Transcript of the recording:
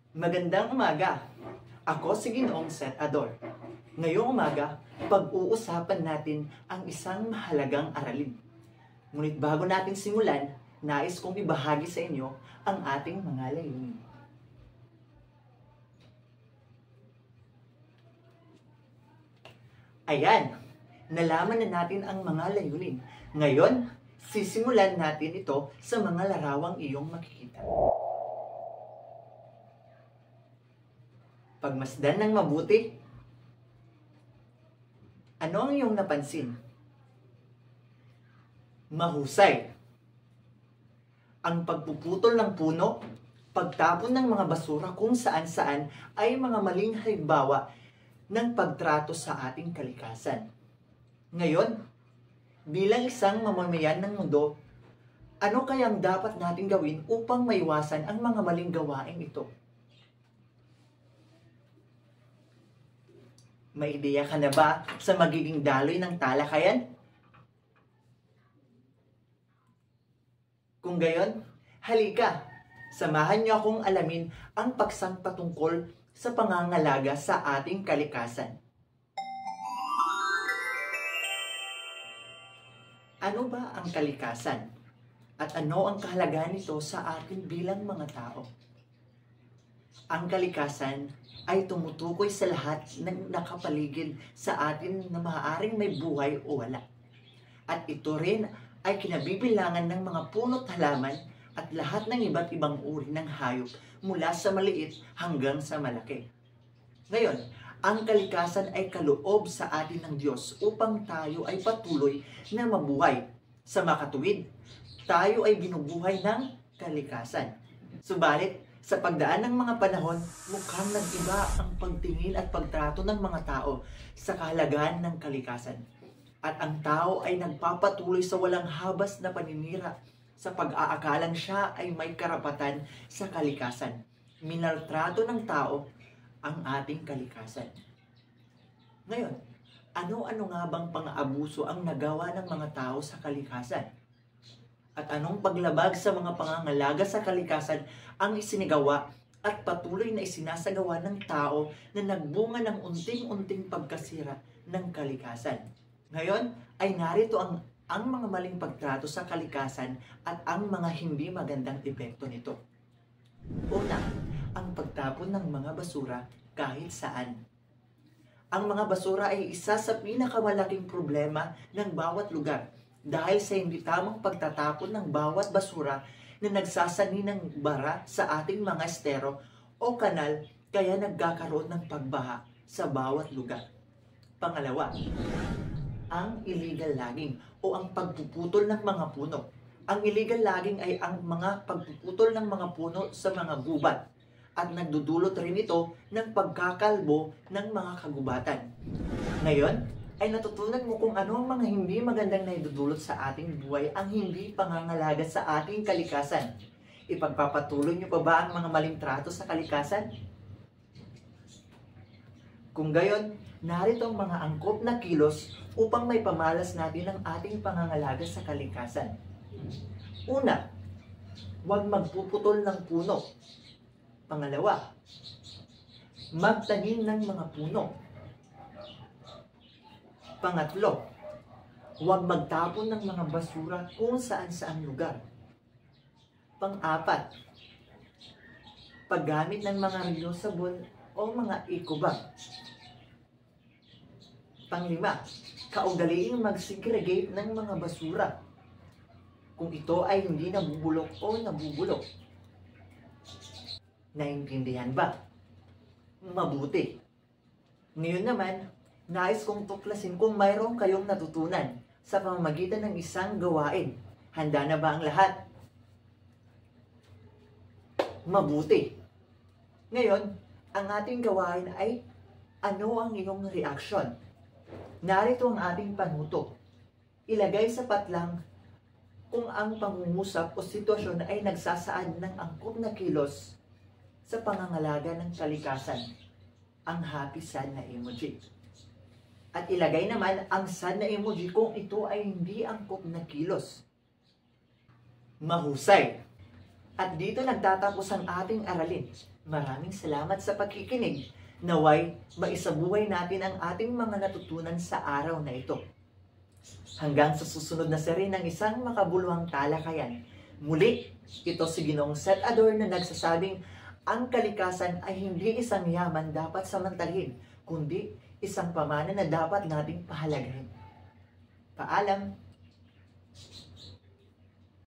Magandang umaga! Ako si Ginoong Seth Ador. Ngayong umaga, pag-uusapan natin ang isang mahalagang aralin. Ngunit bago natin simulan, nais kong ibahagi sa inyo ang ating mga layunin. Ayan, nalaman na natin ang mga layunin. Ngayon, sisimulan natin ito sa mga larawang iyong makikita. Pagmasdan ng mabuti. Ano ang iyong napansin? Mahusay. Ang pagpuputol ng puno, pagtapon ng mga basura kung saan-saan ay mga maling halimbawa ng pagtrato sa ating kalikasan. Ngayon, bilang isang mamamayan ng mundo, ano kayang dapat natin gawin upang maiwasan ang mga maling gawain ito? May ideya ka na ba sa magiging daloy ng talakayan? Kung gayon, halika, samahan niyo akong alamin ang paksang patungkol sa pangangalaga sa ating kalikasan. Ano ba ang kalikasan? At ano ang kahalagahan nito sa atin bilang mga tao? Ang kalikasan ay tumutukoy sa lahat ng nakapaligid sa atin na maaaring may buhay o wala. At ito rin ay kinabibilangan ng mga puno't halaman at lahat ng iba't ibang uri ng hayop mula sa maliit hanggang sa malaki. Ngayon, ang kalikasan ay kaloob sa atin ng Diyos upang tayo ay patuloy na mabuhay. Sa makatuwid, tayo ay binubuhay ng kalikasan. Subalit, sa pagdaan ng mga panahon, mukhang nag-iba ang pagtingin at pagtrato ng mga tao sa kahalagahan ng kalikasan. At ang tao ay nagpapatuloy sa walang habas na paninira sa pag-aakalang siya ay may karapatan sa kalikasan. Minaltrato ng tao ang ating kalikasan. Ngayon, ano-ano nga bang pang-aabuso ang nagawa ng mga tao sa kalikasan? At anong paglabag sa mga pangangalaga sa kalikasan ang isinigawa at patuloy na isinasagawa ng tao na nagbunga ng unting-unting pagkasira ng kalikasan? Ngayon ay narito ang mga maling pagtrato sa kalikasan at ang mga hindi magandang epekto nito. Una, ang pagtapon ng mga basura kahit saan. Ang mga basura ay isa sa pinakamalaking problema ng bawat lugar dahil sa hindi tamang pagtatapon ng bawat basura na nagsasani ng bara sa ating mga estero o kanal kaya nagkakaroon ng pagbaha sa bawat lugar. Pangalawa, ang illegal logging o ang pagpuputol ng mga puno. Ang illegal logging ay ang mga pagpuputol ng mga puno sa mga gubat at nagdudulot rin ito ng pagkakalbo ng mga kagubatan. Ngayon, ay natutunan mo kung ano ang mga hindi magandang naidudulot sa ating buhay ang hindi pangangalaga sa ating kalikasan. Ipagpapatuloy niyo pa ba ang mga maling trato sa kalikasan? Kung gayon, narito ang mga angkop na kilos upang may pamalas natin ang ating pangangalaga sa kalikasan. Una, huwag magpuputol ng puno. Pangalawa, magtanim ng mga puno. Pangatlo, huwag magtapon ng mga basura kung saan-saan lugar. Pang-apat, paggamit ng mga reusable o mga eco-bag. Pang-lima, kaugaliing mag-segregate ng mga basura kung ito ay hindi nabubulok o nabubulok. Naintindihan ba? Mabuti. Ngayon naman, nais kong tuklasin kung mayroon kayong natutunan sa pamamagitan ng isang gawain. Handa na ba ang lahat? Mabuti. Ngayon, ang ating gawain ay ano ang iyong reaksyon? Narito ang ating panuto. Ilagay sa patlang kung ang pangungusap o sitwasyon ay nagsasaad ng angkop na kilos sa pangangalaga ng kalikasan. Ang happy sad na emoji. At ilagay naman ang sad na emoji kung ito ay hindi angkop na kilos. Mahusay. At dito nagtatapos ang ating aralin. Maraming salamat sa pagkikinig. Naway, maisabuhay natin ang ating mga natutunan sa araw na ito. Hanggang sa susunod na seri ng isang makabuluhang talakayan. Muli, ito si Ginoong Seth Ador na nagsasabing, ang kalikasan ay hindi isang yaman dapat samantalhin, kundi isang pamana na dapat nating pahalagahin. Paalam!